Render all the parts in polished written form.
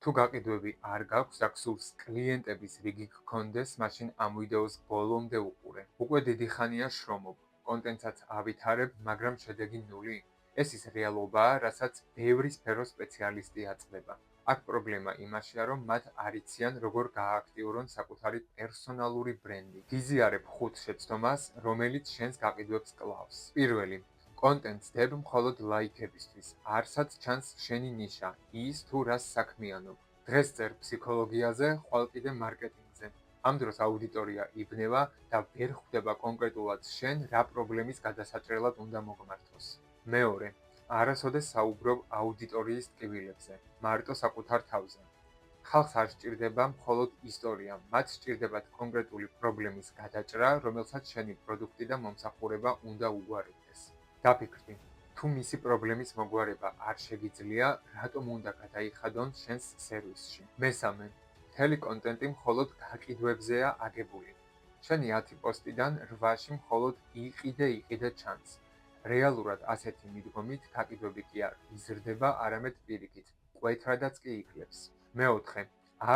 თუ გაყიდვები არ გაქვს და გსურს კლიენტების რიგი გქონდეს, მაშინ ამ ვიდეოს ბოლომდე უყურე. უკვე დიდი ხანია შრომობ, კონტენტსაც ავითარებ, მაგრამ შედეგი ნული. ეს ის რეალობაა, რასაც ბევრი სფეროს სპეციალისტი აწდება. აქ პრობლემა იმაშია, რომ მათ არ იციან, როგორ გაააქტიურონ საკუთარი პერსონალური ბრენდი. გიზიარებ 5 შეცდომას, რომელიც შენს გაყიდვებს კლავს. პირველი, კონტენტს დებ მხოლოდ ლაიქებისთვის, არცაც ჩანს შენი ნიშა, ის თუ რას საქმიანობ. დღეს წერ ფსიქოლოგიაზე, ხვალ კიდე მარკეტინგზე. ამ დროს აუდიტორია იბნევა და ვერ ხვდება კონკრეტულად შენ რა პრობლემის გადასაჭრელად უნდა მოგმართოს. მეორე, არასოდეს საუბრობ აუდიტორიის ტკივილებზე, მარტო საკუთარ თავზე. ხალხს არ სჭირდება მხოლოდ ისტორია, მათ სჭირდებათ კონკრეტული პრობლემის გადაჭრა, რომელსაც შენი პროდუქტი და მომსახურება უნდა უგვარებდეს. დაფიქრდი, თუ მისი პრობლემის მოგვარება არ შეგიძლია, რატომ უნდა გადაიხადონ შენს სერვისში? მესამე, მთელი კონტენტი მხოლოდ გაყიდვებზეა აგებული. შენი 10 პოსტიდან 8-ში მხოლოდ იყიდე ჩანს. რეალურად ასეთი მიდგომით გაყიდვები კი არ იზრდება, არამედ პირიქით, მკვეთრადაც კი იკლებს. მეოთხე,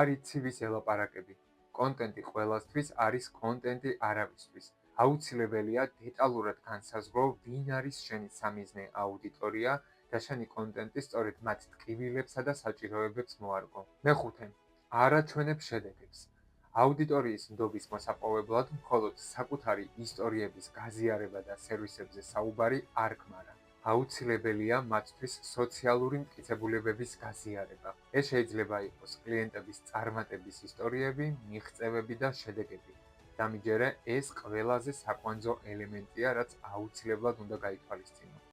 არ იცი ვის ელაპარაკები. კონტენტი ყველასთვის არის კონტენტი არავისთვის. აუცილებელია დეტალურად განსაზღვრო, ვინ არის შენი სამიზნე აუდიტორია და შენი კონტენტი სწორედ მათ ტკივილებსა და საჭიროებებს მოარგო. მეხუთე, არაჩვენებ შედეგებს. აუდიტორიის ნდობის მოსაპოვებლად მხოლოდ საკუთარი ისტორიების გაზიარება და სერვისებზე საუბარი არ გმარა. აუცილებელია მათთვის სოციალური მტკიცებულებების გაზიარება. ეს შეიძლება იყოს კლიენტების წარმატების ისტორიები, მიღწევები და შედეგები. დამიჯერე, ეს ყველაზე საკვანძო ელემენტია, რაც აუცილებლად უნდა გაითვალისწინო.